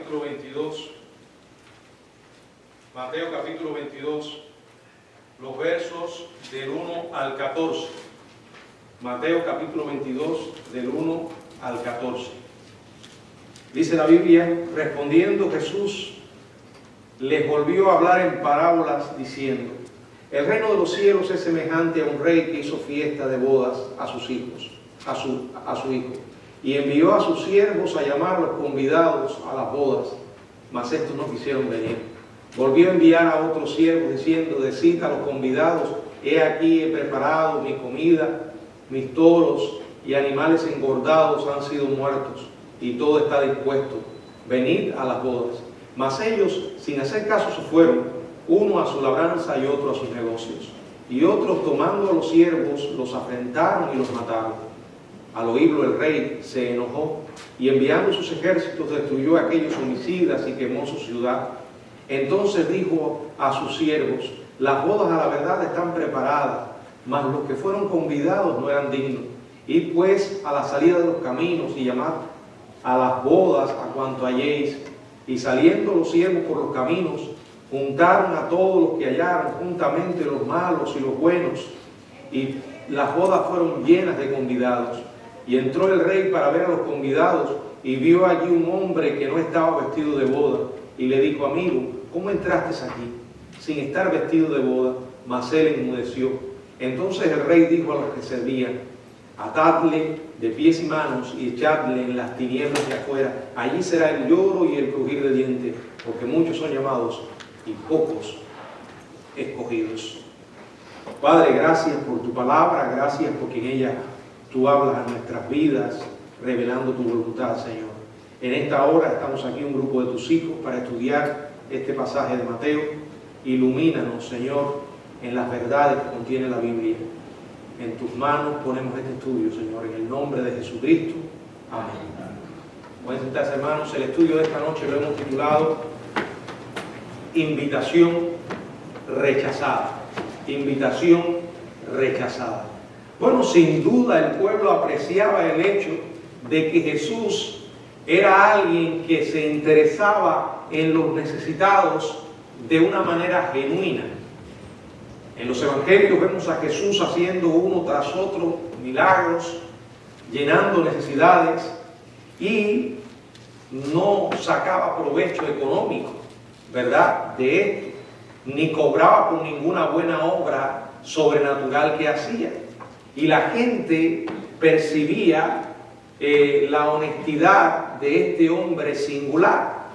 capítulo 22. Mateo capítulo 22, los versos del 1 al 14. Mateo capítulo 22, del 1 al 14. Dice la Biblia: respondiendo Jesús les volvió a hablar en parábolas diciendo: el reino de los cielos es semejante a un rey que hizo fiesta de bodas a sus hijos, a su hijo, y envió a sus siervos a llamar a los convidados a las bodas, mas estos no quisieron venir. Volvió a enviar a otros siervos diciendo: decid a los convidados: he aquí he preparado mi comida, mis toros y animales engordados han sido muertos, y todo está dispuesto, venid a las bodas. Mas ellos, sin hacer caso, se fueron, uno a su labranza y otro a sus negocios. Y otros, tomando a los siervos, los afrentaron y los mataron. Al oírlo el rey se enojó, y enviando sus ejércitos destruyó a aquellos homicidas y quemó su ciudad. Entonces dijo a sus siervos: las bodas a la verdad están preparadas, mas los que fueron convidados no eran dignos. Id pues a la salida de los caminos y llamad a las bodas a cuanto halléis. Y saliendo los siervos por los caminos, juntaron a todos los que hallaron, juntamente los malos y los buenos, y las bodas fueron llenas de convidados. Y entró el rey para ver a los convidados, y vio allí un hombre que no estaba vestido de boda, y le dijo: amigo, ¿cómo entraste aquí sin estar vestido de boda? Mas él enmudeció. Entonces el rey dijo a los que servían: atadle de pies y manos y echadle en las tinieblas de afuera. Allí será el lloro y el crujir de dientes, porque muchos son llamados y pocos escogidos. Padre, gracias por tu palabra, gracias porque en ella tú hablas a nuestras vidas, revelando tu voluntad, Señor. En esta hora estamos aquí un grupo de tus hijos para estudiar este pasaje de Mateo. Ilumínanos, Señor, en las verdades que contiene la Biblia. En tus manos ponemos este estudio, Señor, en el nombre de Jesucristo. Amén. Pueden sentarse, hermanos. El estudio de esta noche lo hemos titulado Invitación rechazada. Invitación rechazada. Bueno, sin duda el pueblo apreciaba el hecho de que Jesús era alguien que se interesaba en los necesitados de una manera genuina. En los evangelios vemos a Jesús haciendo uno tras otro milagros, llenando necesidades, y no sacaba provecho económico, ¿verdad?, de esto, ni cobraba por ninguna buena obra sobrenatural que hacía. Y la gente percibía la honestidad de este hombre singular.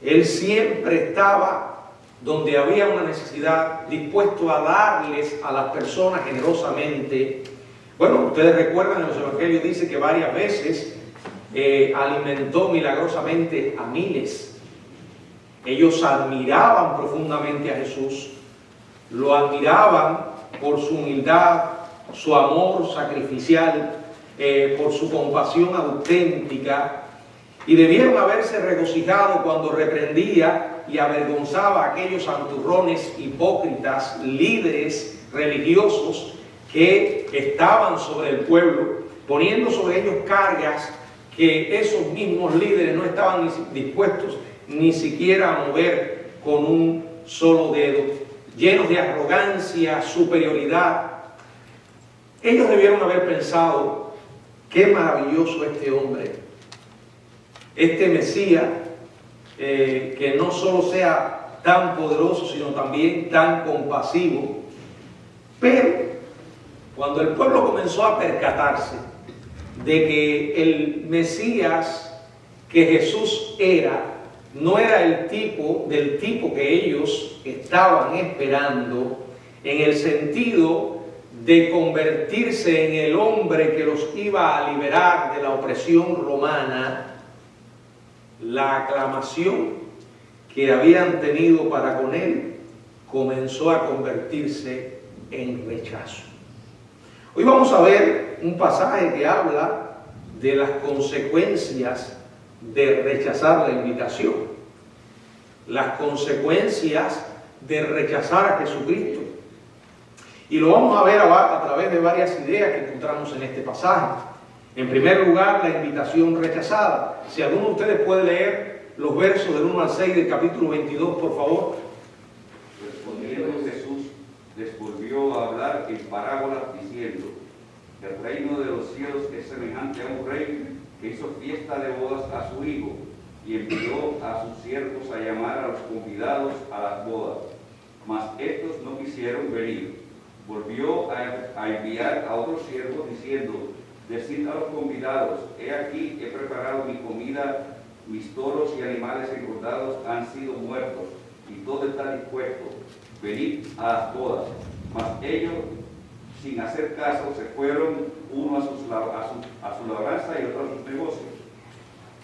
Él siempre estaba donde había una necesidad, dispuesto a darles a las personas generosamente. Bueno, ustedes recuerdan, en los evangelios dice que varias veces alimentó milagrosamente a miles. Ellos admiraban profundamente a Jesús, lo admiraban por su humildad, su amor sacrificial, por su compasión auténtica, y debieron haberse regocijado cuando reprendía y avergonzaba a aquellos santurrones hipócritas, líderes religiosos que estaban sobre el pueblo, poniendo sobre ellos cargas que esos mismos líderes no estaban dispuestos ni siquiera a mover con un solo dedo, llenos de arrogancia, superioridad. Ellos debieron haber pensado: qué maravilloso este hombre, este Mesías, que no solo sea tan poderoso, sino también tan compasivo. Pero cuando el pueblo comenzó a percatarse de que el Mesías que Jesús era, no era el tipo que ellos estaban esperando, en el sentido de convertirse en el hombre que los iba a liberar de la opresión romana, la aclamación que habían tenido para con él comenzó a convertirse en rechazo. Hoy vamos a ver un pasaje que habla de las consecuencias de rechazar la invitación, las consecuencias de rechazar a Jesucristo. Y lo vamos a ver a través de varias ideas que encontramos en este pasaje. En primer lugar, la invitación rechazada. Si alguno de ustedes puede leer los versos del 1 al 6 del capítulo 22, por favor. Respondiendo Jesús, les volvió a hablar en parábolas diciendo: el reino de los cielos es semejante a un rey que hizo fiesta de bodas a su hijo y envió a sus siervos a llamar a los convidados a las bodas. Mas estos no quisieron venir. Volvió a enviar a otros siervos diciendo: decid a los convidados, he aquí he preparado mi comida, mis toros y animales engordados han sido muertos, y todo está dispuesto, venid a las bodas. Mas ellos, sin hacer caso, se fueron, uno a su labranza y otro a sus negocios.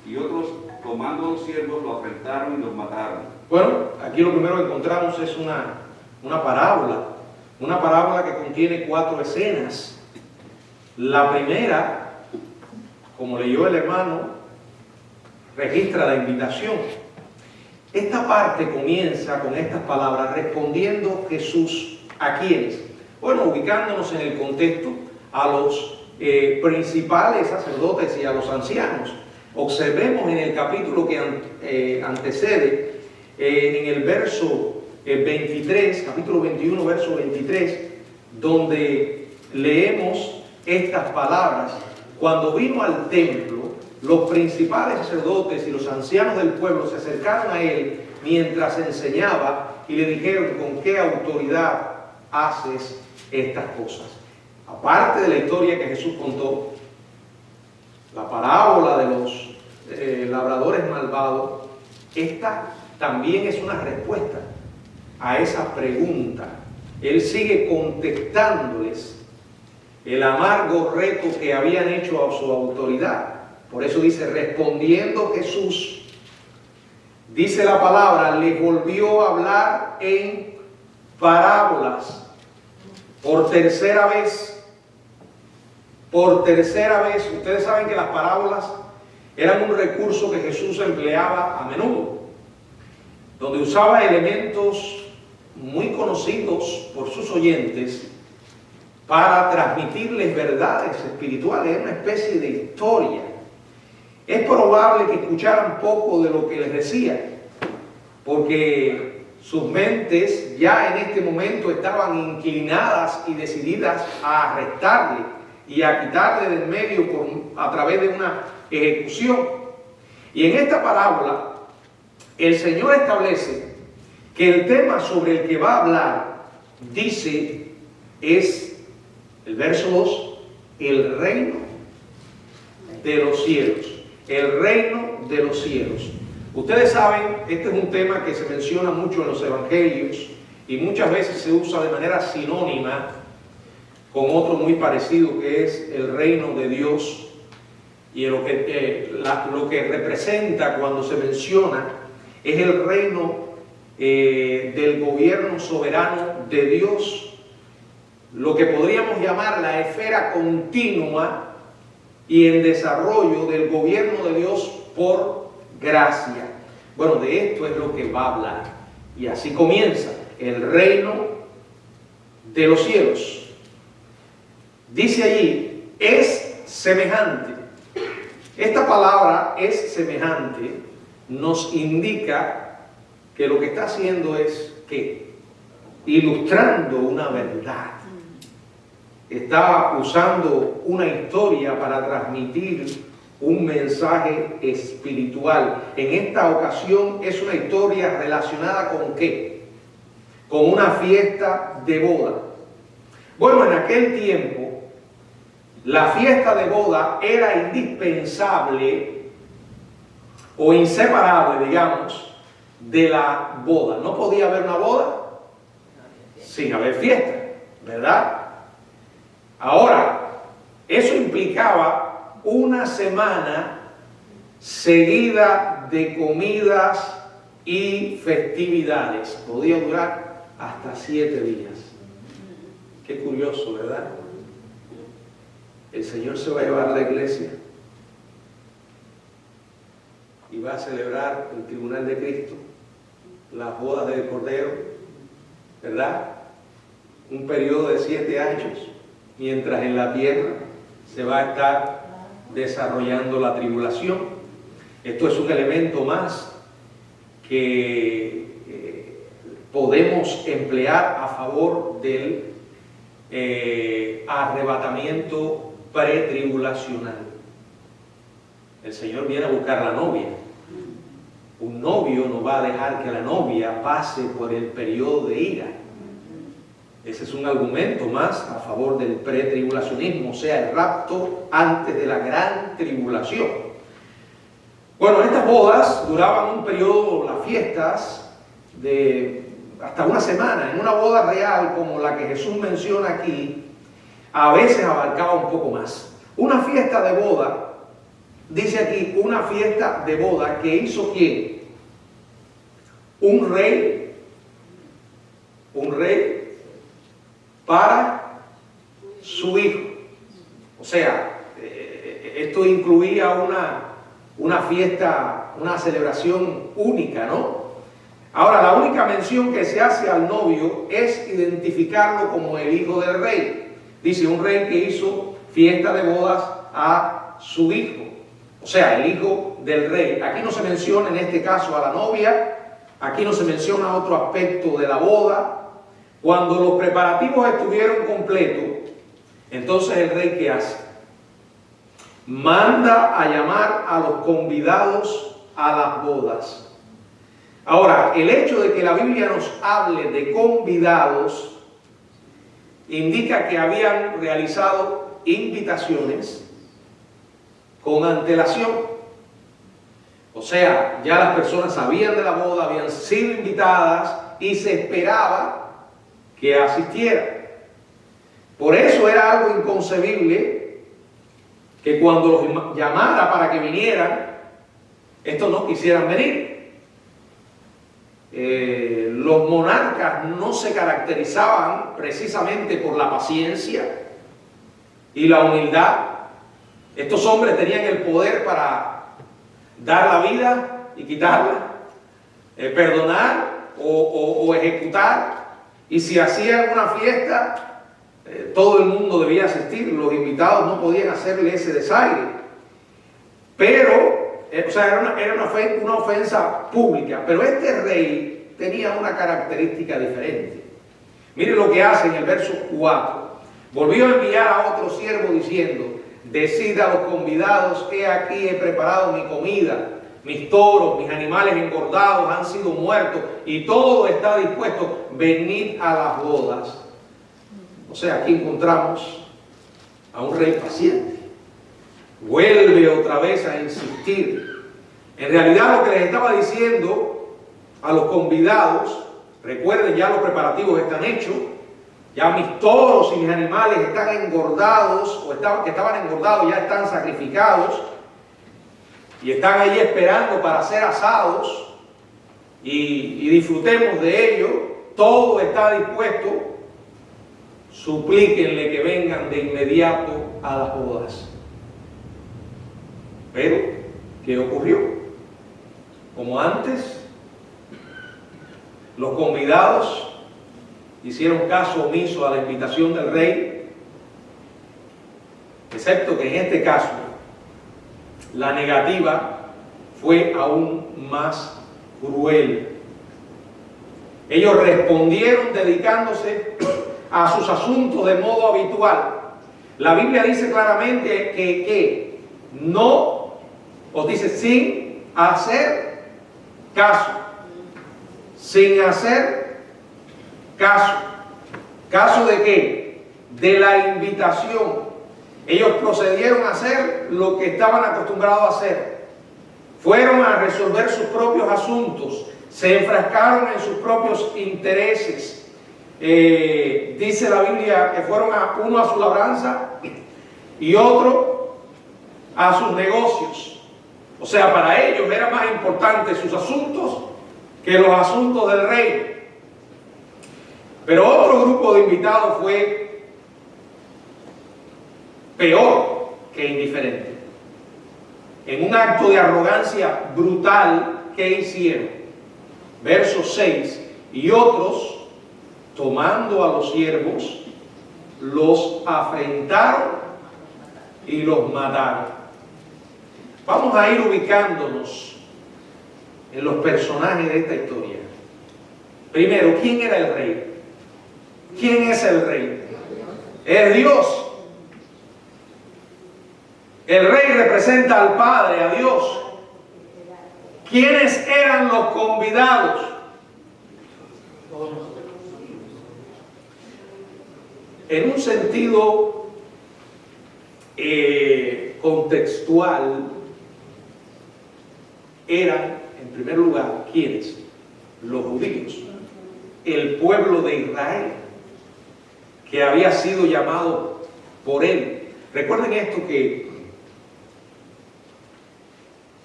Y otros, tomando los siervos, lo afrentaron y los mataron. Bueno, aquí lo primero que encontramos es una parábola que contiene 4 escenas. La primera, como leyó el hermano, registra la invitación. Esta parte comienza con estas palabras: respondiendo Jesús, ¿a quiénes? Bueno, ubicándonos en el contexto, a los principales sacerdotes y a los ancianos. Observemos en el capítulo que antecede, en el verso 23, capítulo 21, verso 23, donde leemos estas palabras: cuando vino al templo, los principales sacerdotes y los ancianos del pueblo se acercaron a él mientras enseñaba y le dijeron: ¿con qué autoridad haces estas cosas? Aparte de la historia que Jesús contó, la parábola de los labradores malvados, esta también es una respuesta a esa pregunta. Él sigue contestándoles el amargo reto que habían hecho a su autoridad. Por eso dice: respondiendo Jesús, dice la palabra, le volvió a hablar en parábolas. Por tercera vez, ustedes saben que las parábolas eran un recurso que Jesús empleaba a menudo, donde usaba elementos muy conocidos por sus oyentes para transmitirles verdades espirituales. Era una especie de historia. Es probable que escucharan poco de lo que les decía, porque sus mentes ya en este momento estaban inclinadas y decididas a arrestarle y a quitarle del medio a través de una ejecución. Y en esta parábola el Señor establece que el tema sobre el que va a hablar, dice, es el verso 2, el reino de los cielos. El reino de los cielos. Ustedes saben, este es un tema que se menciona mucho en los evangelios y muchas veces se usa de manera sinónima con otro muy parecido, que es el reino de Dios. Y lo que representa cuando se menciona es el reino del gobierno soberano de Dios, lo que podríamos llamar la esfera continua y en desarrollo del gobierno de Dios por gracia. Bueno, de esto es lo que va a hablar. Y así comienza: el reino de los cielos. Dice allí, es semejante. Esta palabra es semejante, nos indica que lo que está haciendo es que ilustrando una verdad. Está usando una historia para transmitir un mensaje espiritual. En esta ocasión es una historia relacionada ¿con qué? Con una fiesta de boda. Bueno, en aquel tiempo, la fiesta de boda era indispensable o inseparable, digamos, de la boda. No podía haber una boda sin haber fiesta, ¿verdad? Ahora, eso implicaba una semana seguida de comidas y festividades. Podía durar hasta 7 días. Qué curioso, ¿verdad? El Señor se va a llevar a la iglesia y va a celebrar el tribunal de Cristo, las bodas del Cordero, ¿verdad? Un periodo de 7 años, mientras en la tierra se va a estar desarrollando la tribulación. Esto es un elemento más que podemos emplear a favor del arrebatamiento pretribulacional. El Señor viene a buscar la novia. Un novio no va a dejar que la novia pase por el periodo de ira. Ese es un argumento más a favor del pretribulacionismo, o sea, el rapto antes de la gran tribulación. Bueno, estas bodas duraban un periodo, las fiestas, de hasta una semana. En una boda real como la que Jesús menciona aquí, a veces abarcaba un poco más. Una fiesta de boda, dice aquí, una fiesta de boda que hizo ¿quién? Un rey para su hijo. O sea, esto incluía una fiesta, una celebración única, ¿no? Ahora, la única mención que se hace al novio es identificarlo como el hijo del rey. Dice, un rey que hizo fiesta de bodas a su hijo. O sea, el hijo del rey. Aquí no se menciona en este caso a la novia, aquí no se menciona otro aspecto de la boda. Cuando los preparativos estuvieron completos, entonces el rey, ¿qué hace? Manda a llamar a los convidados a las bodas. Ahora, el hecho de que la Biblia nos hable de convidados indica que habían realizado invitaciones con antelación. O sea, ya las personas sabían de la boda, habían sido invitadas y se esperaba que asistieran. Por eso era algo inconcebible que cuando los llamara para que vinieran, estos no quisieran venir. Los monarcas no se caracterizaban precisamente por la paciencia y la humildad. Estos hombres tenían el poder para dar la vida y quitarla, perdonar o ejecutar. Y si hacían una fiesta, todo el mundo debía asistir. Los invitados no podían hacerle ese desaire. Pero, o sea, era una ofensa pública. Pero este rey tenía una característica diferente. Miren lo que hace en el verso 4. Volvió a enviar a otro siervo diciendo, decid a los convidados, he aquí he preparado mi comida, mis toros, mis animales engordados han sido muertos y todo está dispuesto, venid a las bodas. O sea, aquí encontramos a un rey paciente. Vuelve otra vez a insistir. En realidad lo que les estaba diciendo a los convidados, recuerden, ya los preparativos están hechos, ya mis toros y mis animales están engordados, que estaban engordados ya están sacrificados y están ahí esperando para ser asados y disfrutemos de ello. Todo está dispuesto. Suplíquenle que vengan de inmediato a las bodas. Pero, ¿qué ocurrió? Como antes, los convidados hicieron caso omiso a la invitación del rey, excepto que en este caso la negativa fue aún más cruel. Ellos respondieron dedicándose a sus asuntos de modo habitual. La Biblia dice claramente que no, os dice sin hacer caso, sin hacer caso. ¿Caso de qué? De la invitación. Ellos procedieron a hacer lo que estaban acostumbrados a hacer. Fueron a resolver sus propios asuntos, se enfrascaron en sus propios intereses. Dice la Biblia que fueron uno a su labranza y otro a sus negocios. O sea, para ellos era más importante sus asuntos que los asuntos del rey. Pero otro grupo de invitados fue peor que indiferente. En un acto de arrogancia brutal, ¿qué hicieron? Verso 6. Y otros, tomando a los siervos, los afrentaron y los mataron. Vamos a ir ubicándonos en los personajes de esta historia. Primero, ¿quién era el rey? ¿Quién es el rey? Es Dios. El rey representa al Padre, a Dios. ¿Quiénes eran los convidados? En un sentido contextual, eran, en primer lugar, ¿quiénes? Los judíos, el pueblo de Israel, que había sido llamado por él. Recuerden esto, que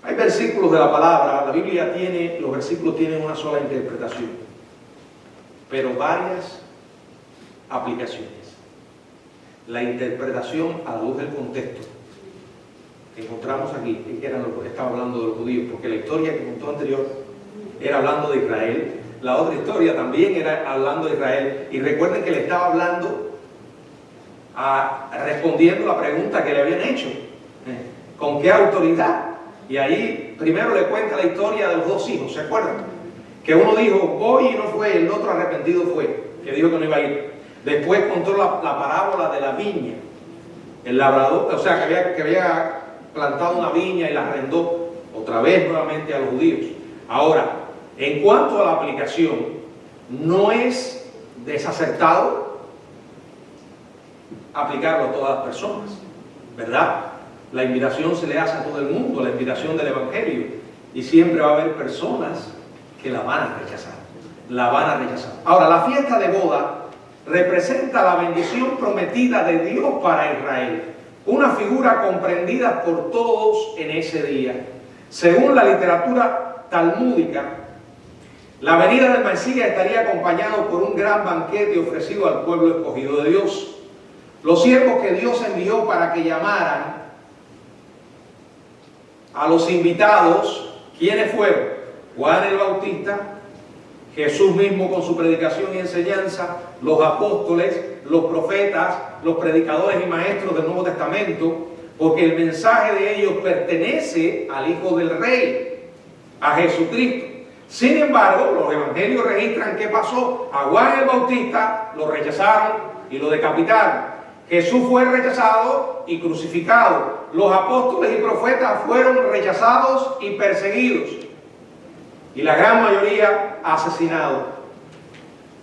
hay versículos de la palabra, la Biblia tiene, los versículos tienen una sola interpretación, pero varias aplicaciones. La interpretación a la luz del contexto que encontramos aquí, que eran los que estaba hablando de los judíos, porque la historia que contó anterior era hablando de Israel, la otra historia también era hablando de Israel, y recuerden que le estaba hablando, respondiendo la pregunta que le habían hecho, ¿con qué autoridad? Y ahí primero le cuenta la historia de los dos hijos, ¿se acuerdan? Que uno dijo, voy, y no fue, el otro arrepentido fue, que dijo que no iba a ir. Después contó la parábola de la viña, el labrador, o sea, que había plantado una viña y la arrendó otra vez nuevamente a los judíos. Ahora, en cuanto a la aplicación, no es desacertado aplicarlo a todas las personas, ¿verdad? La invitación se le hace a todo el mundo, la invitación del Evangelio, y siempre va a haber personas que la van a rechazar, la van a rechazar. Ahora, la fiesta de boda representa la bendición prometida de Dios para Israel, una figura comprendida por todos en ese día. Según la literatura talmúdica, la venida del Mesías estaría acompañado por un gran banquete ofrecido al pueblo escogido de Dios. Los siervos que Dios envió para que llamaran a los invitados, ¿quiénes fueron? Juan el Bautista, Jesús mismo con su predicación y enseñanza, los apóstoles, los profetas, los predicadores y maestros del Nuevo Testamento, porque el mensaje de ellos pertenece al Hijo del Rey, a Jesucristo. Sin embargo, los evangelios registran qué pasó. A Juan el Bautista lo rechazaron y lo decapitaron. Jesús fue rechazado y crucificado. Los apóstoles y profetas fueron rechazados y perseguidos, y la gran mayoría asesinados.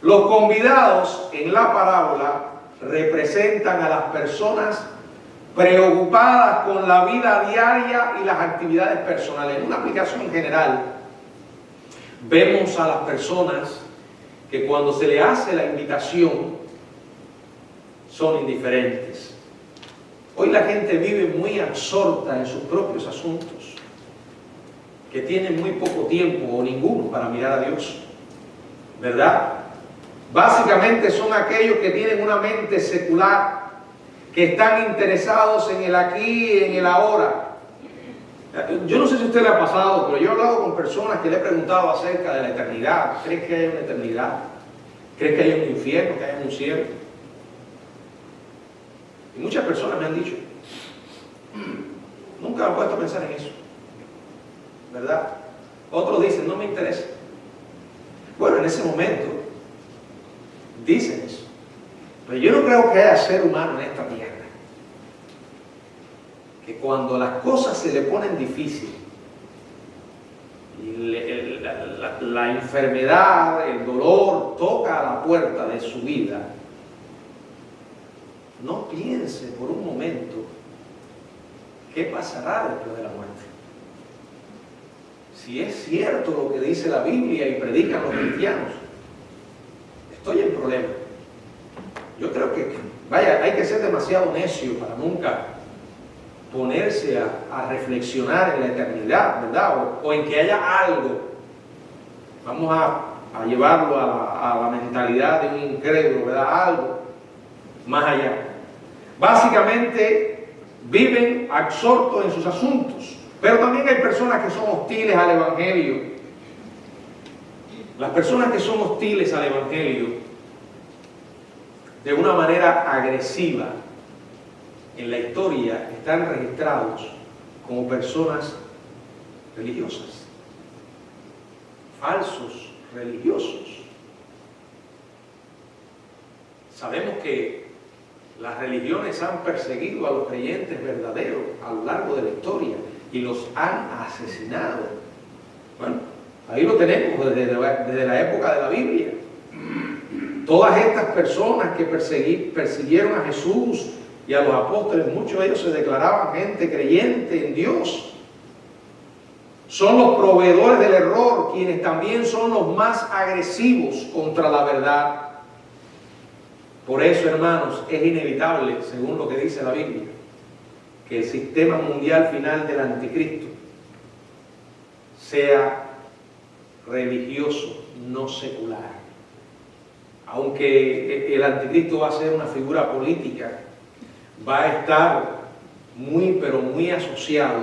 Los convidados en la parábola representan a las personas preocupadas con la vida diaria y las actividades personales. En una aplicación general, vemos a las personas que cuando se le hace la invitación son indiferentes. Hoy la gente vive muy absorta en sus propios asuntos, que tienen muy poco tiempo o ninguno para mirar a Dios, ¿verdad? Básicamente son aquellos que tienen una mente secular, que están interesados en el aquí y en el ahora. Yo no sé si a usted le ha pasado, pero yo he hablado con personas que le he preguntado acerca de la eternidad. ¿Crees que hay una eternidad? ¿Crees que hay un infierno, que hay un cielo? Y muchas personas me han dicho, nunca me he puesto a pensar en eso, ¿verdad? Otros dicen, no me interesa. Bueno, en ese momento dicen eso, pero yo no creo que haya ser humano en esta tierra que cuando las cosas se le ponen difíciles y la enfermedad, el dolor toca a la puerta de su vida, no piense por un momento qué pasará después de la muerte. Si es cierto lo que dice la Biblia y predican los cristianos, estoy en problema. Yo creo que, hay que ser demasiado necio para nunca ponerse a reflexionar en la eternidad, ¿verdad? O en que haya algo. Vamos a llevarlo a la mentalidad de un incrédulo, ¿verdad? Algo más allá. Básicamente viven absortos en sus asuntos, pero también hay personas que son hostiles al Evangelio. Las personas que son hostiles al Evangelio de una manera agresiva en la historia están registrados como personas religiosas. falsos religiosos. Sabemos que las religiones han perseguido a los creyentes verdaderos a lo largo de la historia y los han asesinado. Bueno, ahí lo tenemos desde la época de la Biblia. Todas estas personas que persiguieron a Jesús y a los apóstoles, muchos de ellos se declaraban gente creyente en Dios. Son los proveedores del error quienes también son los más agresivos contra la verdad. Por eso, hermanos, es inevitable, según lo que dice la Biblia, que el sistema mundial final del anticristo sea religioso, no secular. Aunque el anticristo va a ser una figura política, va a estar muy, pero muy asociado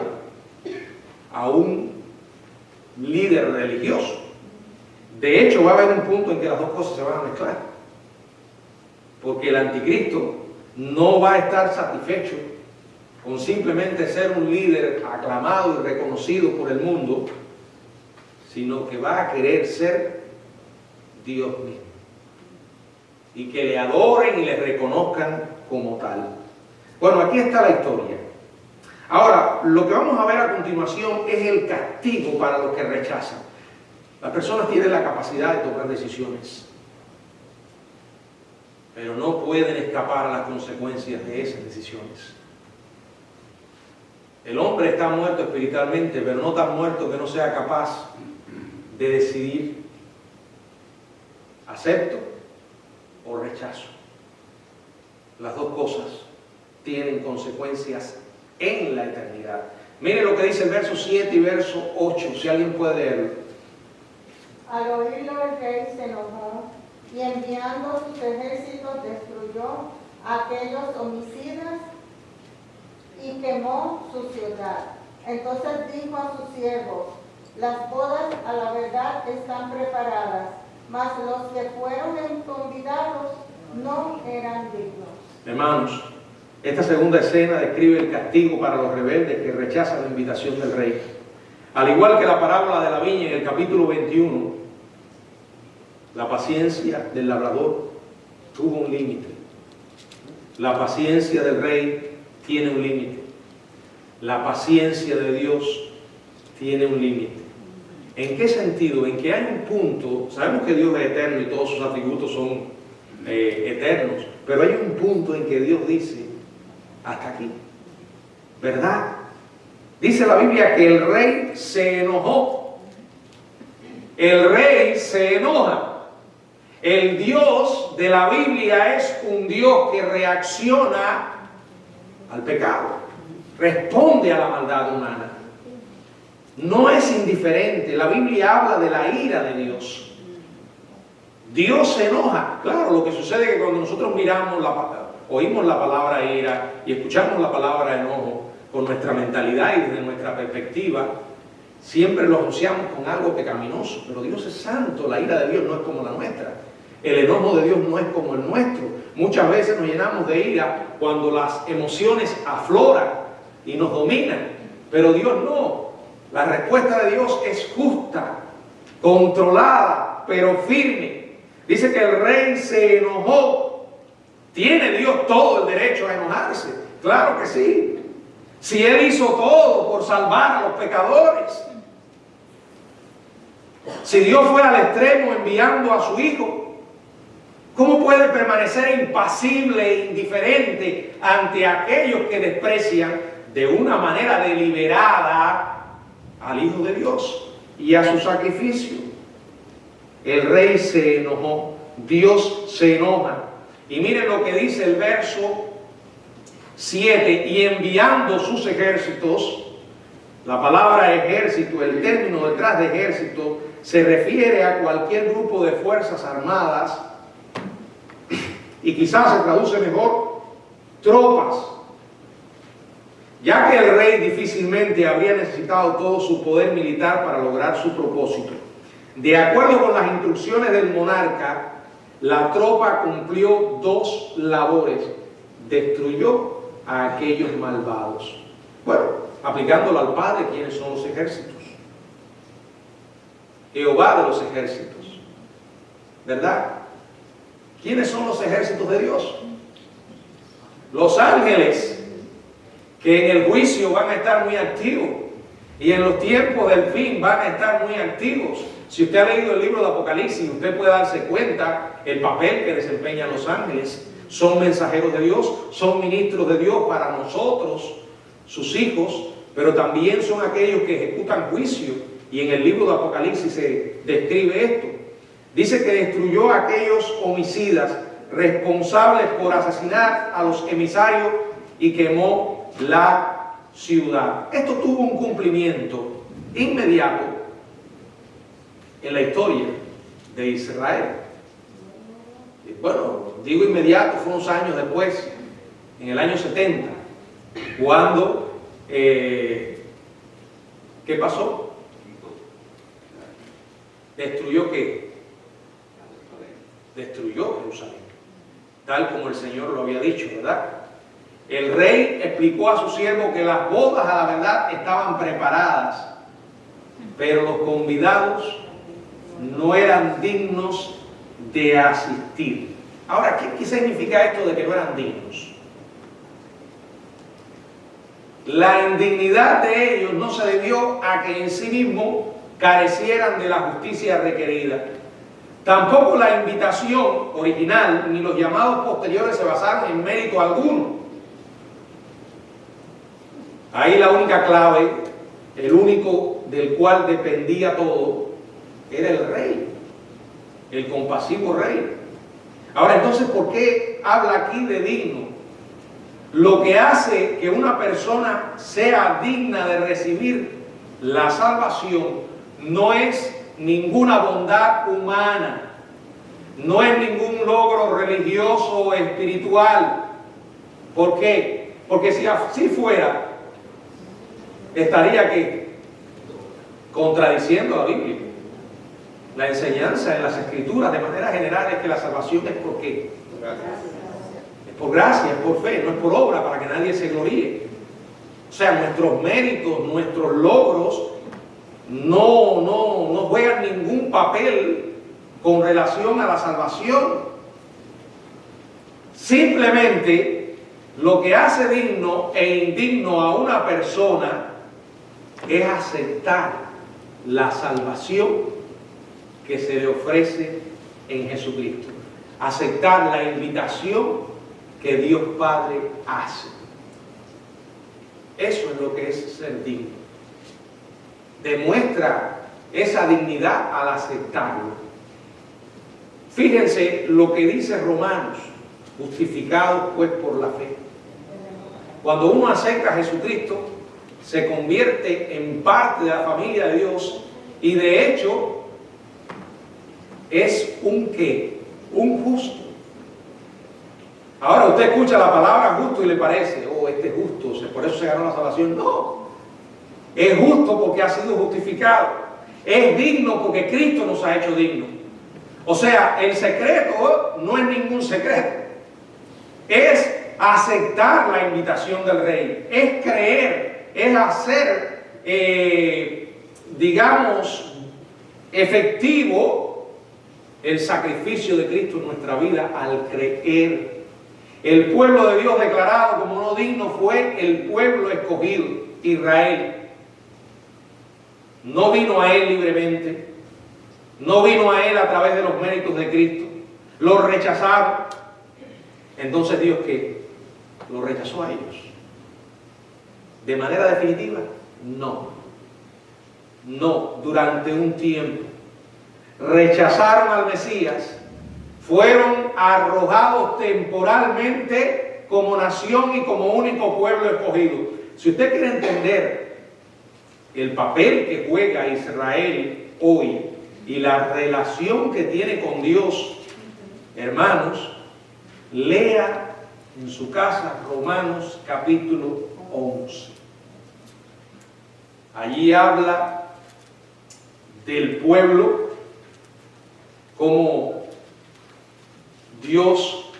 a un líder religioso. De hecho, va a haber un punto en que las dos cosas se van a mezclar. Porque el anticristo no va a estar satisfecho con simplemente ser un líder aclamado y reconocido por el mundo, sino que va a querer ser Dios mismo. Y que le adoren y le reconozcan como tal. Bueno, aquí está la historia. Ahora, lo que vamos a ver a continuación es el castigo para los que rechazan. Las personas tienen la capacidad de tomar decisiones, pero no pueden escapar a las consecuencias de esas decisiones. El hombre está muerto espiritualmente, pero no tan muerto que no sea capaz de decidir: acepto o rechazo. Las dos cosas tienen consecuencias en la eternidad. Mire lo que dice el verso 7 y verso 8, si alguien puede leerlo. Al oírlo el rey se enojó y enviando sus ejércitos destruyó a aquellos homicidas y quemó su ciudad. Entonces dijo a sus siervos: las bodas a la verdad están preparadas, mas los que fueron convidados no eran dignos. Hermanos, esta segunda escena describe el castigo para los rebeldes que rechazan la invitación del rey. Al igual que la parábola de la viña en el capítulo 21, la paciencia del labrador tuvo un límite. La paciencia del rey tiene un límite. La paciencia de Dios tiene un límite. ¿En qué sentido? En que hay un punto, sabemos que Dios es eterno y todos sus atributos son eternos, pero hay un punto en que Dios dice: hasta aquí. ¿Verdad? Dice la Biblia que el rey se enojó. El rey se enoja. El Dios de la Biblia es un Dios que reacciona al pecado, responde a la maldad humana. No es indiferente. La Biblia habla de la ira de Dios. Dios se enoja. Claro, lo que sucede es que cuando nosotros oímos la palabra ira y escuchamos la palabra enojo, con nuestra mentalidad y desde nuestra perspectiva, siempre lo asociamos con algo pecaminoso. Pero Dios es santo, la ira de Dios no es como la nuestra. El enojo de Dios no es como el nuestro. Muchas veces nos llenamos de ira cuando las emociones afloran y nos dominan, pero Dios no. La respuesta de Dios es justa, controlada, pero firme. Dice que el rey se enojó. ¿Tiene Dios todo el derecho a enojarse? Claro que sí. Si Él hizo todo por salvar a los pecadores, si Dios fue al extremo enviando a su Hijo, ¿cómo puede permanecer impasible e indiferente ante aquellos que desprecian de una manera deliberada al Hijo de Dios y a su sacrificio? El rey se enojó, Dios se enoja. Y miren lo que dice el verso 7, y enviando sus ejércitos. La palabra ejército, el término detrás de ejército, se refiere a cualquier grupo de fuerzas armadas, y quizás se traduce mejor tropas, ya que el rey difícilmente habría necesitado todo su poder militar para lograr su propósito. De acuerdo con las instrucciones del monarca, la tropa cumplió dos labores: destruyó a aquellos malvados. Bueno, aplicándolo al Padre, ¿quiénes son los ejércitos? Jehová de los ejércitos. ¿Verdad? ¿Quiénes son los ejércitos de Dios? Los ángeles, que en el juicio van a estar muy activos y en los tiempos del fin van a estar muy activos. Si usted ha leído el libro de Apocalipsis, usted puede darse cuenta el papel que desempeñan los ángeles. Son mensajeros de Dios, son ministros de Dios para nosotros, sus hijos, pero también son aquellos que ejecutan juicio. Y en el libro de Apocalipsis se describe esto. Dice que destruyó a aquellos homicidas responsables por asesinar a los emisarios y quemó la ciudad. Esto tuvo un cumplimiento inmediato en la historia de Israel. Bueno, digo inmediato, fue unos años después, en el año 70, cuando, ¿qué pasó? ¿Destruyó qué? Destruyó Jerusalén, tal como el Señor lo había dicho, ¿verdad? El rey explicó a su siervo que las bodas a la verdad estaban preparadas, pero los convidados no eran dignos de asistir. Ahora, ¿qué significa esto de que no eran dignos? La indignidad de ellos no se debió a que en sí mismos carecieran de la justicia requerida. Tampoco la invitación original ni los llamados posteriores se basaron en mérito alguno. Ahí la única clave, el único del cual dependía todo, era el rey, el compasivo rey. Ahora, entonces, ¿por qué habla aquí de digno? Lo que hace que una persona sea digna de recibir la salvación no es ninguna bondad humana, no es ningún logro religioso o espiritual. ¿Por qué? Porque si así fuera, estaría ¿qué? Contradiciendo la Biblia. La enseñanza en las Escrituras de manera general es que la salvación es ¿por qué? Es por gracia, es por fe, no es por obra para que nadie se gloríe. O sea, nuestros méritos, nuestros logros no juegan ningún papel con relación a la salvación. Simplemente lo que hace digno e indigno a una persona es aceptar la salvación que se le ofrece en Jesucristo. Aceptar la invitación que Dios Padre hace. Eso es lo que es ser digno. Demuestra esa dignidad al aceptarlo. Fíjense lo que dice Romanos: justificados pues por la fe. Cuando uno acepta a Jesucristo, se convierte en parte de la familia de Dios y de hecho es un ¿qué? Un justo. Ahora usted escucha la palabra justo y le parece, oh, este es justo, por eso se ganó la salvación. No, es justo porque ha sido justificado. Es digno porque Cristo nos ha hecho dignos. O sea, el secreto no es ningún secreto. Es aceptar la invitación del Rey. Es creer, es hacer, digamos, efectivo el sacrificio de Cristo en nuestra vida al creer. El pueblo de Dios declarado como no digno fue el pueblo escogido, Israel. No vino a Él libremente, no vino a Él a través de los méritos de Cristo. Lo rechazaron. Entonces Dios, ¿qué? Lo rechazó a ellos. ¿De manera definitiva? No. No, durante un tiempo. Rechazaron al Mesías, fueron arrojados temporalmente como nación y como único pueblo escogido. Si usted quiere entender el papel que juega Israel hoy y la relación que tiene con Dios, hermanos, lea en su casa Romanos capítulo 11. Allí habla del pueblo, como Dios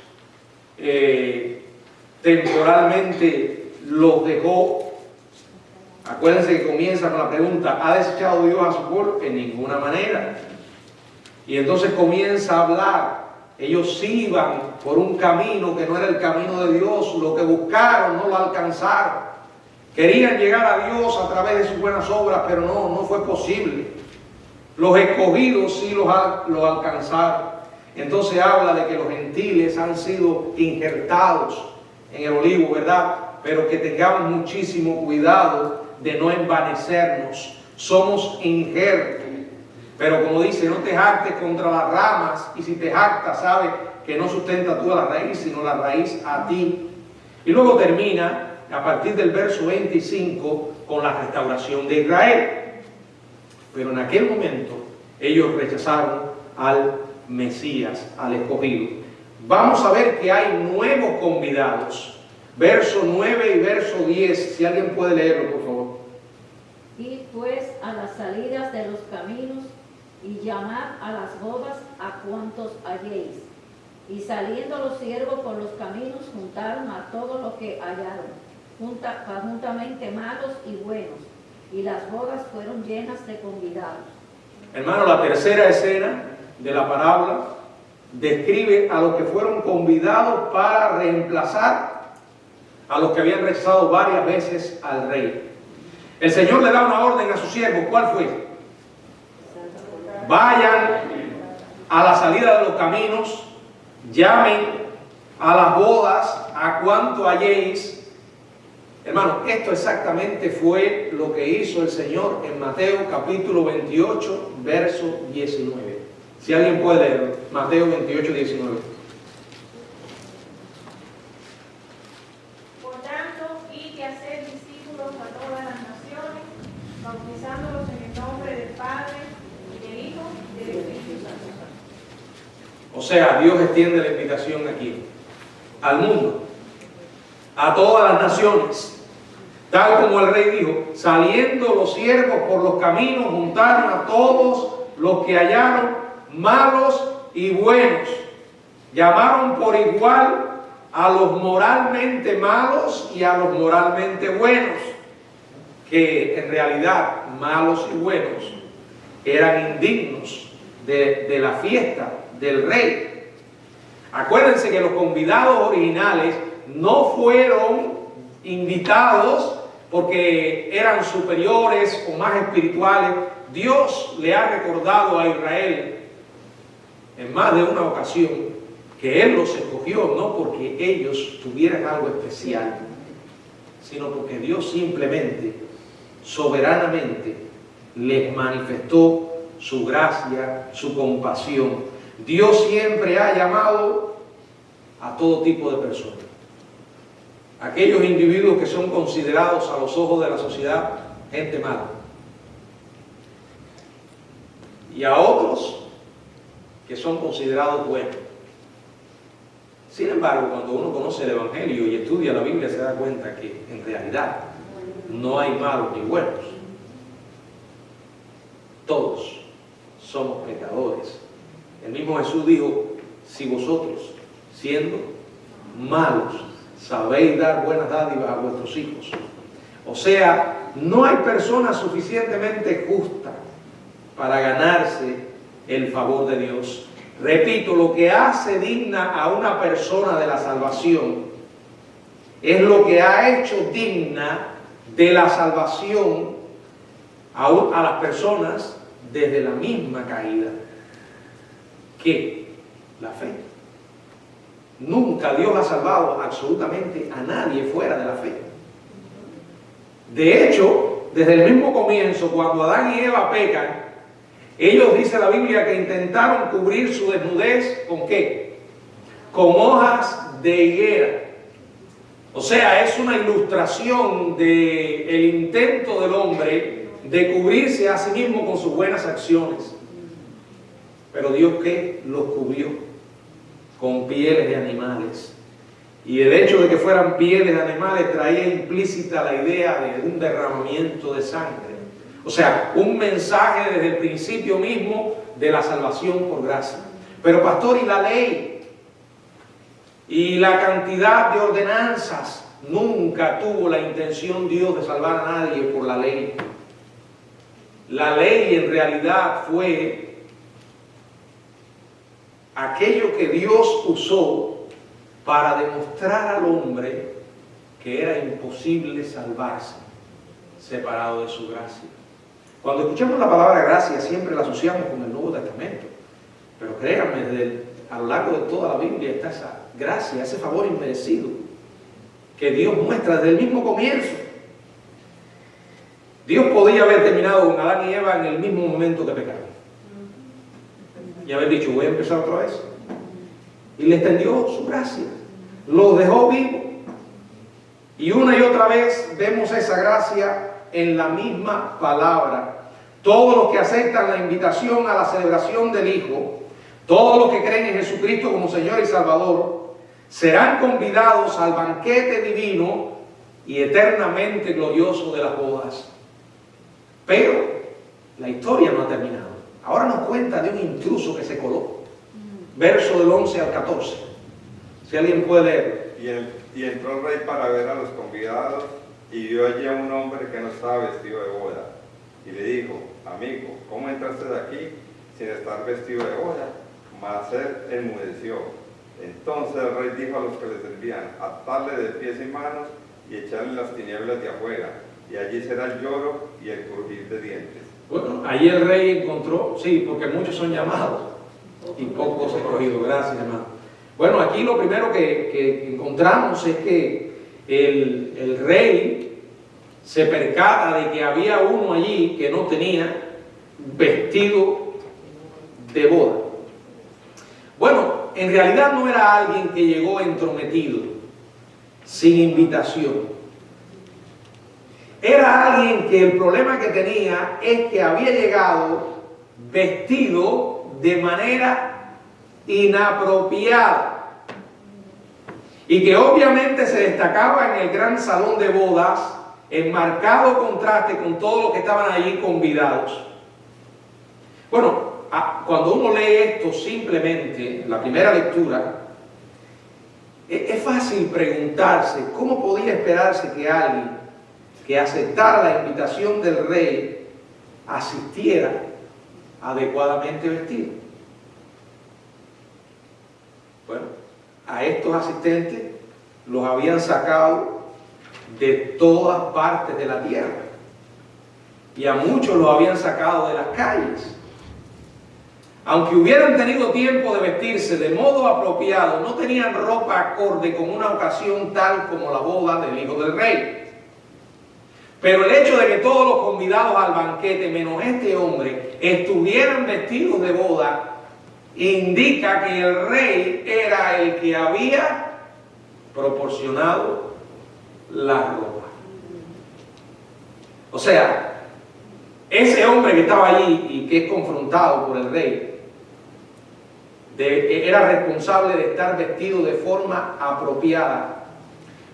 temporalmente los dejó Acuérdense que comienza con la pregunta, ¿ha desechado Dios a su pueblo? En ninguna manera. Y entonces comienza a hablar. Ellos iban por un camino que no era el camino de Dios. Lo que buscaron no lo alcanzaron. Querían llegar a Dios a través de sus buenas obras, pero no fue posible. Los escogidos sí los alcanzaron. Entonces habla de que los gentiles han sido injertados en el olivo, ¿verdad? Pero que tengamos muchísimo cuidado de no envanecernos. Somos injertos. Pero como dice, no te jactes contra las ramas, y si te jactas, sabes que no sustenta tú a la raíz, sino la raíz a ti. Y luego termina, a partir del verso 25, con la restauración de Israel. Pero en aquel momento, ellos rechazaron al Mesías, al escogido. Vamos a ver que hay nuevos convidados. Verso 9 y verso 10, si alguien puede leerlo, por favor. Id pues a las salidas de los caminos y llamad a las bodas a cuantos halléis. Y saliendo los siervos por los caminos, juntaron a todo lo que hallaron, juntamente malos y buenos, y las bodas fueron llenas de convidados. Hermano, la tercera escena de la parábola describe a los que fueron convidados para reemplazar a los que habían rechazado varias veces al rey. El Señor le da una orden a sus siervos. ¿Cuál fue? Vayan a la salida de los caminos, llamen a las bodas a cuanto halléis. Hermano, esto exactamente fue lo que hizo el Señor en Mateo capítulo 28, verso 19. Si alguien puede leerlo, Mateo 28, 19. Por tanto, id y haced discípulos a todas las naciones, bautizándolos en el nombre del Padre, y del Hijo y del Espíritu Santo. O sea, Dios extiende la invitación aquí, al mundo, a todas las naciones. Tal como el rey dijo, saliendo los siervos por los caminos, juntaron a todos los que hallaron, malos y buenos. Llamaron por igual a los moralmente malos y a los moralmente buenos, que en realidad malos y buenos eran indignos de la fiesta del rey. Acuérdense que los convidados originales no fueron invitados porque eran superiores o más espirituales. Dios le ha recordado a Israel en más de una ocasión que Él los escogió no porque ellos tuvieran algo especial, sino porque Dios simplemente, soberanamente, les manifestó su gracia, su compasión. Dios siempre ha llamado a todo tipo de personas. Aquellos individuos que son considerados a los ojos de la sociedad gente mala. Y a otros que son considerados buenos. Sin embargo, cuando uno conoce el Evangelio y estudia la Biblia, se da cuenta que en realidad no hay malos ni buenos. Todos somos pecadores. El mismo Jesús dijo, si vosotros, siendo malos, sabéis dar buenas dádivas a vuestros hijos. O sea, no hay persona suficientemente justa para ganarse el favor de Dios. Repito, lo que hace digna a una persona de la salvación es lo que ha hecho digna de la salvación a las personas desde la misma caída. ¿Qué? La fe. Nunca Dios ha salvado absolutamente a nadie fuera de la fe. De hecho, desde el mismo comienzo, cuando Adán y Eva pecan, ellos, dice la Biblia, que intentaron cubrir su desnudez ¿con qué? Con hojas de higuera. O sea, es una ilustración del intento del hombre de cubrirse a sí mismo con sus buenas acciones. Pero Dios, ¿qué? Los cubrió con pieles de animales. Y el hecho de que fueran pieles de animales traía implícita la idea de un derramamiento de sangre. O sea, un mensaje desde el principio mismo de la salvación por gracia. Pero pastor, ¿y la ley? Y la cantidad de ordenanzas nunca tuvo la intención Dios de salvar a nadie por la ley. La ley en realidad fue aquello que Dios usó para demostrar al hombre que era imposible salvarse separado de su gracia. Cuando escuchamos la palabra gracia siempre la asociamos con el Nuevo Testamento, pero créanme, a lo largo de toda la Biblia está esa gracia, ese favor inmerecido que Dios muestra desde el mismo comienzo. Dios podía haber terminado con Adán y Eva en el mismo momento que pecaron y haber dicho, voy a empezar otra vez, y le extendió su gracia, los dejó vivos, y una y otra vez vemos esa gracia en la misma palabra. Todos los que aceptan la invitación a la celebración del Hijo, todos los que creen en Jesucristo como Señor y Salvador, serán convidados al banquete divino y eternamente glorioso de las bodas. Pero la historia no ha terminado. Ahora nos cuenta de un intruso que se coló. Verso del 11 al 14. Si alguien puede leer. Y entró el rey para ver a los convidados y vio allí a un hombre que no estaba vestido de boda. Y le dijo, amigo, ¿cómo entraste de aquí sin estar vestido de boda? Mas él enmudeció. Entonces el rey dijo a los que le servían, atarle de pies y manos y echarle en las tinieblas de afuera, y allí será el lloro y el crujir de dientes. Bueno, allí el rey encontró, sí, porque muchos son llamados y pocos escogidos. Gracias, hermano. Bueno, aquí lo primero que encontramos es que el rey se percata de que había uno allí que no tenía vestido de boda. Bueno, en realidad no era alguien que llegó entrometido, sin invitación. Era alguien que el problema que tenía es que había llegado vestido de manera inapropiada y que obviamente se destacaba en el gran salón de bodas en marcado contraste con todos los que estaban allí convidados. Bueno, cuando uno lee esto simplemente, la primera lectura, es fácil preguntarse cómo podía esperarse que alguien que aceptara la invitación del rey asistiera adecuadamente vestido. Bueno, a estos asistentes los habían sacado de todas partes de la tierra y a muchos los habían sacado de las calles. Aunque hubieran tenido tiempo de vestirse de modo apropiado, no tenían ropa acorde con una ocasión tal como la boda del hijo del rey. Pero el hecho de que todos los convidados al banquete, menos este hombre, estuvieran vestidos de boda, indica que el rey era el que había proporcionado la ropa. O sea, ese hombre que estaba allí y que es confrontado por el rey, era responsable de estar vestido de forma apropiada.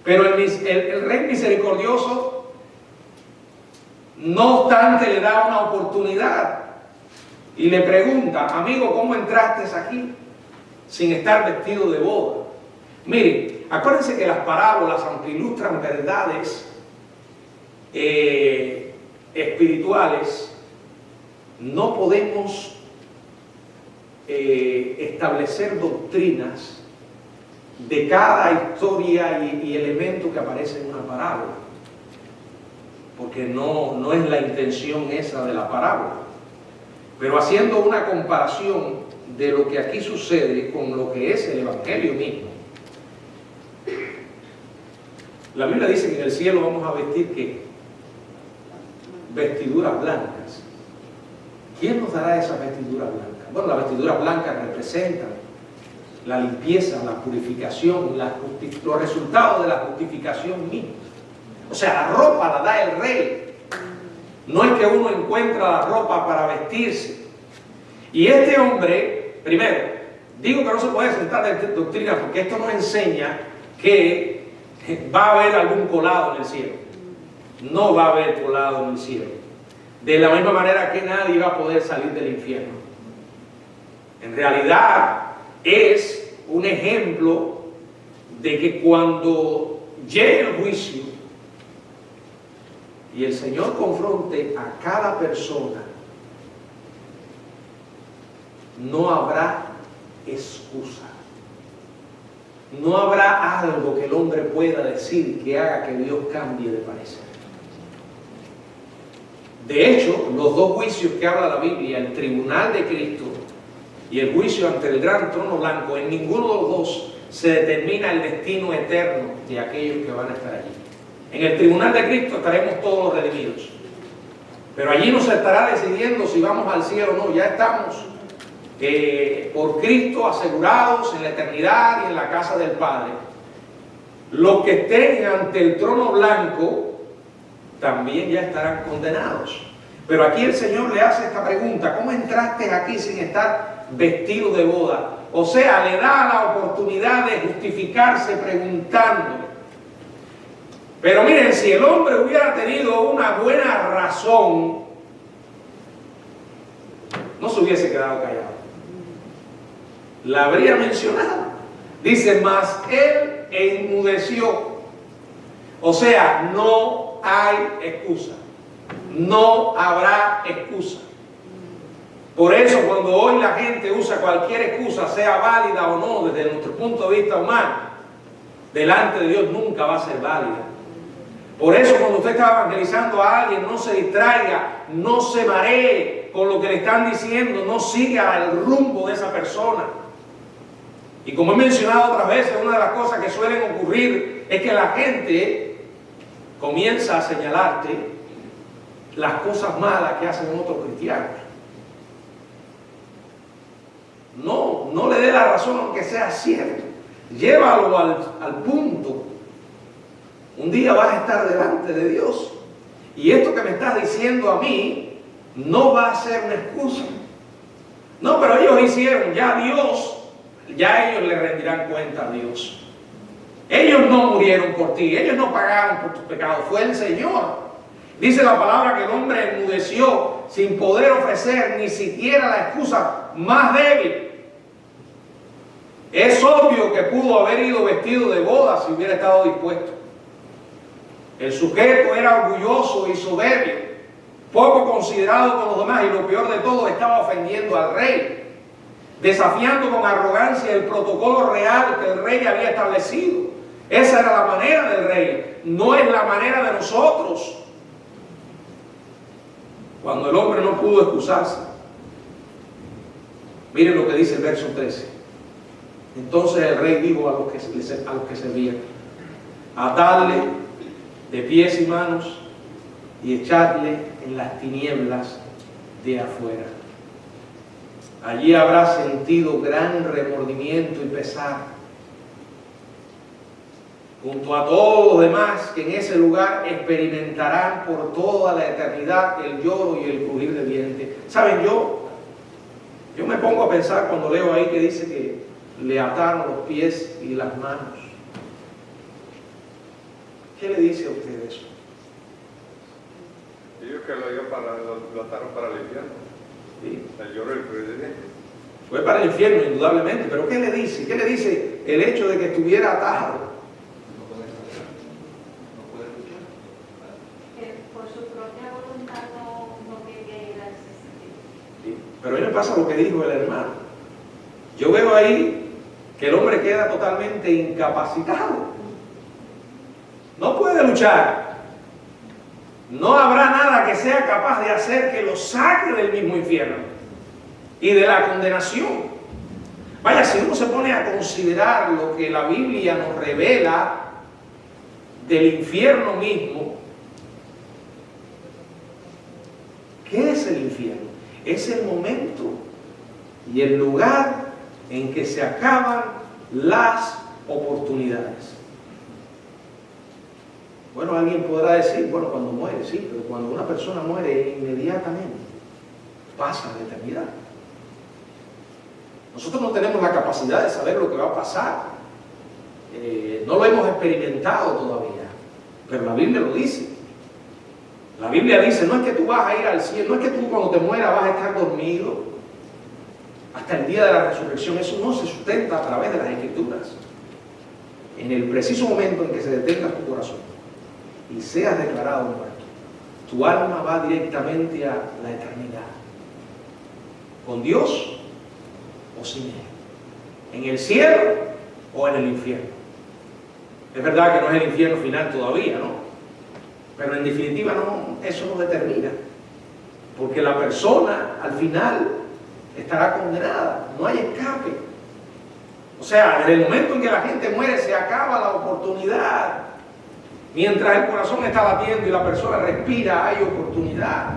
Pero el rey misericordioso, no obstante, le da una oportunidad y le pregunta, amigo, ¿cómo entraste aquí sin estar vestido de boda? Miren, acuérdense que las parábolas, aunque ilustran verdades espirituales, no podemos establecer doctrinas de cada historia y elemento que aparece en una parábola, porque no es la intención esa de la parábola. Pero haciendo una comparación de lo que aquí sucede con lo que es el Evangelio mismo, la Biblia dice que en el cielo vamos a vestir ¿qué? Vestiduras blancas. ¿Quién nos dará esas vestiduras blancas? Bueno, las vestiduras blancas representan la limpieza, la purificación, los resultados de la justificación misma. O sea, la ropa la da el rey. No es que uno encuentra la ropa para vestirse. Y este hombre, primero, digo que no se puede sentar de doctrina porque esto nos enseña que va a haber algún colado en el cielo. No va a haber colado en el cielo. De la misma manera que nadie va a poder salir del infierno. En realidad es un ejemplo de que cuando llegue el juicio y el Señor confronte a cada persona, no habrá excusa. No habrá algo que el hombre pueda decir que haga que Dios cambie de parecer. De hecho, los dos juicios que habla la Biblia, el tribunal de Cristo y el juicio ante el gran trono blanco, en ninguno de los dos se determina el destino eterno de aquellos que van a estar allí. En el tribunal de Cristo estaremos todos los redimidos, pero allí no se estará decidiendo si vamos al cielo o no. Ya estamos por Cristo asegurados en la eternidad y en la casa del Padre. Los que estén ante el trono blanco también ya estarán condenados. Pero aquí el Señor le hace esta pregunta: ¿cómo entraste aquí sin estar vestido de boda? O sea, le da la oportunidad de justificarse preguntando. Pero miren, si el hombre hubiera tenido una buena razón, no se hubiese quedado callado, la habría mencionado. Dice, mas él enmudeció. O sea, no hay excusa, no habrá excusa. Por eso cuando hoy la gente usa cualquier excusa, sea válida o no, desde nuestro punto de vista humano, delante de Dios nunca va a ser válida. Por eso cuando usted está evangelizando a alguien, no se distraiga, no se maree con lo que le están diciendo, no siga el rumbo de esa persona. Y como he mencionado otras veces, una de las cosas que suelen ocurrir es que la gente comienza a señalarte las cosas malas que hacen otros cristianos. No le dé la razón aunque sea cierto. Llévalo al punto. Un día vas a estar delante de Dios. Y esto que me estás diciendo a mí no va a ser una excusa. No, pero ellos hicieron, ya ellos le rendirán cuenta a Dios. Ellos no murieron por ti, ellos no pagaron por tus pecados, fue el Señor. Dice la palabra que el hombre enmudeció sin poder ofrecer ni siquiera la excusa más débil. Es obvio que pudo haber ido vestido de boda si hubiera estado dispuesto. El sujeto era orgulloso y soberbio, poco considerado con los demás, y lo peor de todo, estaba ofendiendo al rey, desafiando con arrogancia el protocolo real que el rey había establecido. Esa era la manera del rey, no es la manera de nosotros. Cuando el hombre no pudo excusarse, miren lo que dice el verso 13. Entonces el rey dijo a los que servían: atadle de pies y manos y echadle en las tinieblas de afuera. Allí habrá sentido gran remordimiento y pesar, junto a todos los demás que en ese lugar experimentarán por toda la eternidad el lloro y el crujir de dientes. ¿Saben? Yo me pongo a pensar cuando leo ahí que dice que le ataron los pies y las manos. ¿Qué le dice a usted eso? Digo que lo ataron para el infierno. ¿Sí? El lloro y el crujir de dientes. Fue para el infierno, indudablemente, pero ¿qué le dice? ¿Qué le dice el hecho de que estuviera atado? Por su propia voluntad no quería ir a ese sentido. Sí. Pero a mí me pasa lo que dijo el hermano. Yo veo ahí que el hombre queda totalmente incapacitado. No puede luchar. No habrá nada que sea capaz de hacer que lo saque del mismo infierno y de la condenación. Vaya, si uno se pone a considerar lo que la Biblia nos revela del infierno mismo, ¿qué es el infierno? Es el momento y el lugar en que se acaban las oportunidades. Bueno, alguien podrá decir, bueno, cuando muere, sí, pero cuando una persona muere inmediatamente pasa la eternidad. Nosotros no tenemos la capacidad de saber lo que va a pasar. No lo hemos experimentado todavía, pero la Biblia lo dice. La Biblia dice, no es que tú vas a ir al cielo, no es que tú cuando te mueras vas a estar dormido hasta el día de la resurrección. Eso no se sustenta a través de las Escrituras. en el preciso momento en que se detenga tu corazón y seas declarado muerto, tu alma va directamente a la eternidad, con Dios o sin Él, en el cielo o en el infierno. Es verdad que no es el infierno final todavía, ¿no? Pero en definitiva eso no determina, porque la persona al final estará condenada, no hay escape. O sea, desde el momento en que la gente muere se acaba la oportunidad. Mientras el corazón está latiendo y la persona respira, hay oportunidad.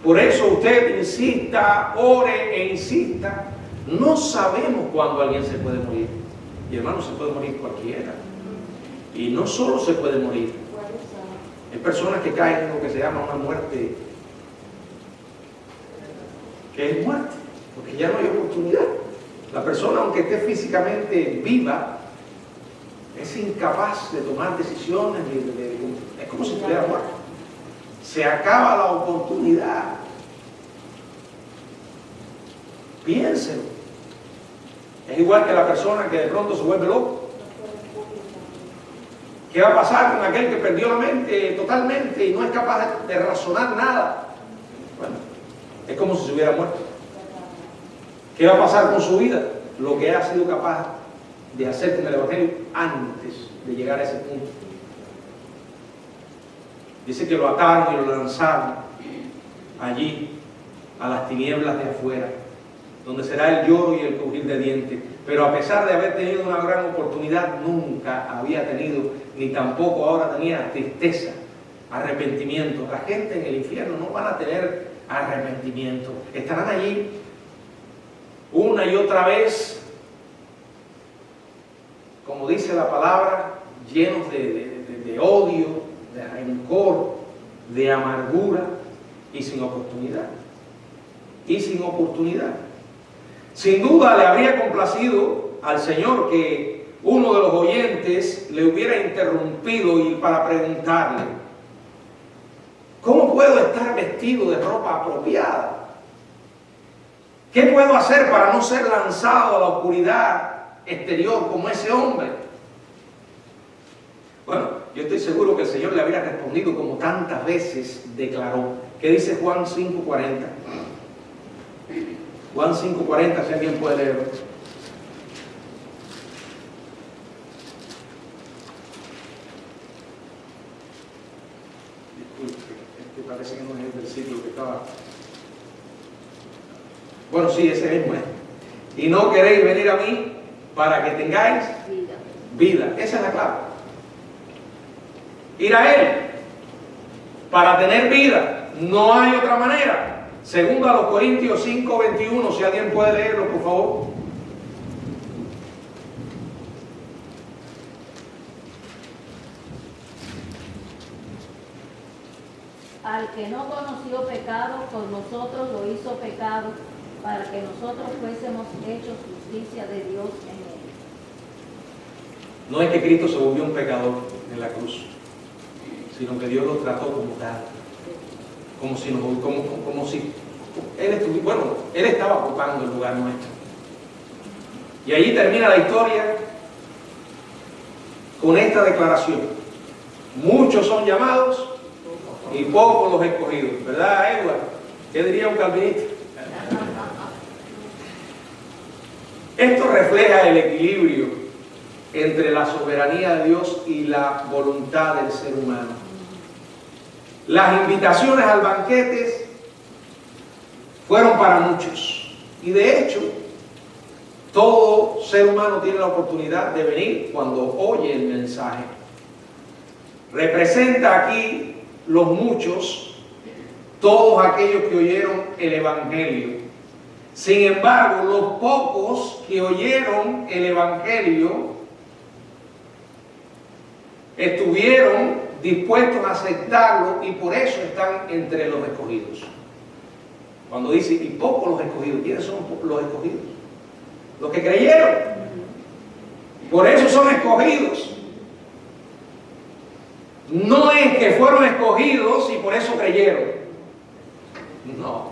Por eso usted insista, ore e insista. No sabemos cuándo alguien se puede morir. Y hermano, se puede morir cualquiera. Y no solo se puede morir. Hay personas que caen en lo que se llama una muerte, que es muerte, porque ya no hay oportunidad. La persona, aunque esté físicamente viva, es incapaz de tomar decisiones, es como si estuviera muerto. Se acaba la oportunidad. Piénselo. Es igual que la persona que de pronto se vuelve loco. ¿Qué va a pasar con aquel que perdió la mente totalmente y no es capaz de razonar nada? Bueno, es como si se hubiera muerto. ¿Qué va a pasar con su vida? Lo que ha sido capaz de hacer con el Evangelio antes de llegar a ese punto. Dice que lo ataron y lo lanzaron allí, a las tinieblas de afuera, donde será el lloro y el crujir de dientes. Pero a pesar de haber tenido una gran oportunidad, nunca había tenido, ni tampoco ahora tenía tristeza, arrepentimiento. La gente en el infierno no van a tener arrepentimiento. Estarán allí una y otra vez, como dice la palabra, llenos de odio, de rencor, de amargura y sin oportunidad. Y sin oportunidad. Sin duda le habría complacido al Señor que uno de los oyentes le hubiera interrumpido y para preguntarle: ¿cómo puedo estar vestido de ropa apropiada? ¿Qué puedo hacer para no ser lanzado a la oscuridad exterior como ese hombre? Bueno, yo estoy seguro que el Señor le habría respondido como tantas veces declaró. ¿Qué dice Juan 5:40? Juan 5:40, si alguien puede leerlo. Disculpe, parece que no es el versículo que estaba. Bueno, sí, ese mismo es. Y no queréis venir a mí para que tengáis vida. Esa es la clave. Ir a Él para tener vida. No hay otra manera. Segundo a los Corintios 5:21, si alguien puede leerlo, por favor. Al que no conoció pecado, con nosotros lo hizo pecado, para que nosotros fuésemos hechos justicia de Dios en él. No es que Cristo se volvió un pecador en la cruz, sino que Dios lo trató como tal. Como si Él estaba ocupando el lugar nuestro. Y allí termina la historia con esta declaración: muchos son llamados y pocos los escogidos. ¿Verdad, Edward? ¿Qué diría un calvinista? Esto refleja el equilibrio entre la soberanía de Dios y la voluntad del ser humano. Las invitaciones al banquete fueron para muchos. Y de hecho, todo ser humano tiene la oportunidad de venir cuando oye el mensaje. Representa aquí los muchos, todos aquellos que oyeron el Evangelio. Sin embargo, los pocos que oyeron el Evangelio estuvieron dispuestos a aceptarlo y por eso están entre los escogidos. Cuando dice y pocos los escogidos, ¿quiénes son los escogidos? Los que creyeron. Por eso son escogidos. No es que fueron escogidos y por eso creyeron. No.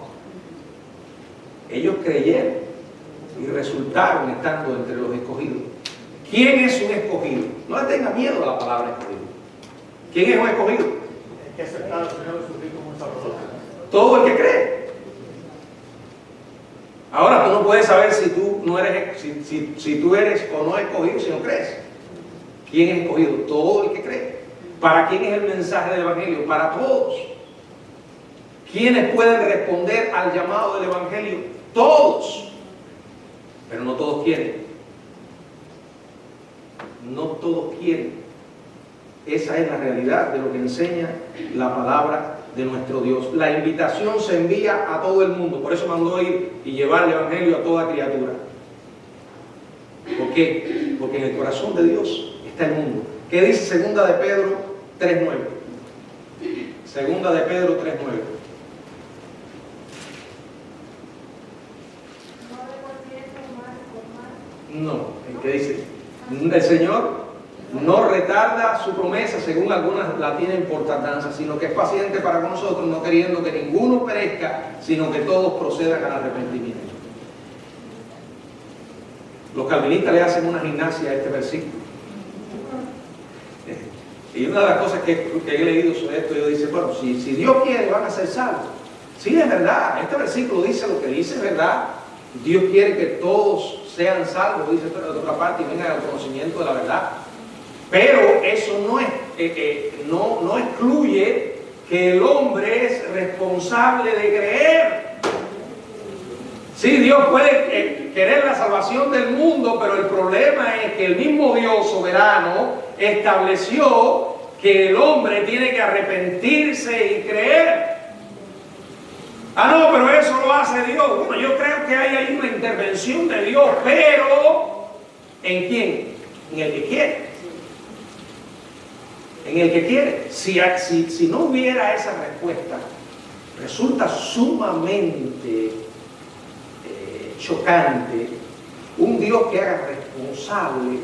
Ellos creyeron y resultaron estando entre los escogidos. ¿Quién es un escogido? No le tenga miedo a la palabra escogido. ¿Quién es un escogido? El que aceptar al Señor Jesucristo como Salvador. Todo el que cree. Ahora tú no puedes saber si tú no eres, si tú eres o no escogido si no crees. ¿Quién es escogido? Todo el que cree. ¿Para quién es el mensaje del Evangelio? Para todos. ¿Quiénes pueden responder al llamado del Evangelio? Todos. Pero no todos quieren. No todos quieren. Esa es la realidad de lo que enseña la palabra de nuestro Dios. La invitación se envía a todo el mundo. Por eso mandó ir y llevar el Evangelio a toda criatura. ¿Por qué? Porque en el corazón de Dios está el mundo. ¿Qué dice segunda de Pedro 3:9? Segunda de Pedro 3:9. No, el que dice, el Señor no retarda su promesa, según algunas la tienen por tardanza, sino que es paciente para con nosotros, no queriendo que ninguno perezca, sino que todos procedan al arrepentimiento. Los calvinistas le hacen una gimnasia a este versículo. Y una de las cosas que he leído sobre esto, yo dice, bueno, si Dios quiere, van a ser salvos. Sí, es verdad, este versículo dice lo que dice, es verdad. Dios quiere que todos sean salvos, dice de otra parte, y vengan al conocimiento de la verdad. Pero eso no excluye que el hombre es responsable de creer. Sí, Dios puede querer la salvación del mundo, pero el problema es que el mismo Dios soberano estableció que el hombre tiene que arrepentirse y creer. Ah, no, pero eso lo hace Dios. Bueno, yo creo que hay ahí una intervención de Dios, pero ¿en quién? En el que quiere. En el que quiere. Si no hubiera esa respuesta, resulta sumamente chocante un Dios que haga responsable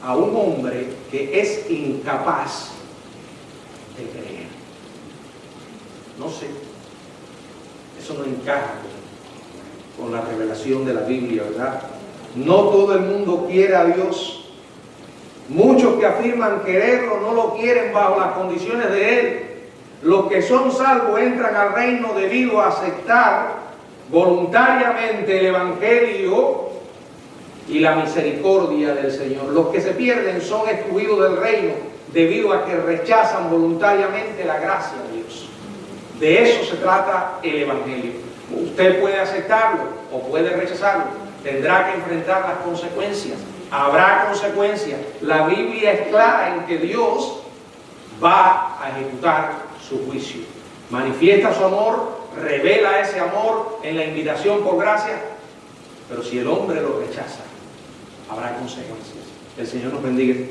a un hombre que es incapaz de creer. No sé. Eso no encaja con la revelación de la Biblia, ¿verdad? No todo el mundo quiere a Dios. Muchos que afirman quererlo no lo quieren bajo las condiciones de Él. Los que son salvos entran al reino debido a aceptar voluntariamente el Evangelio y la misericordia del Señor. Los que se pierden son excluidos del reino debido a que rechazan voluntariamente la gracia de Dios. De eso se trata el Evangelio. Usted puede aceptarlo o puede rechazarlo. Tendrá que enfrentar las consecuencias. Habrá consecuencias. La Biblia es clara en que Dios va a ejecutar su juicio. Manifiesta su amor, revela ese amor en la invitación por gracia, pero si el hombre lo rechaza, habrá consecuencias. El Señor nos bendiga.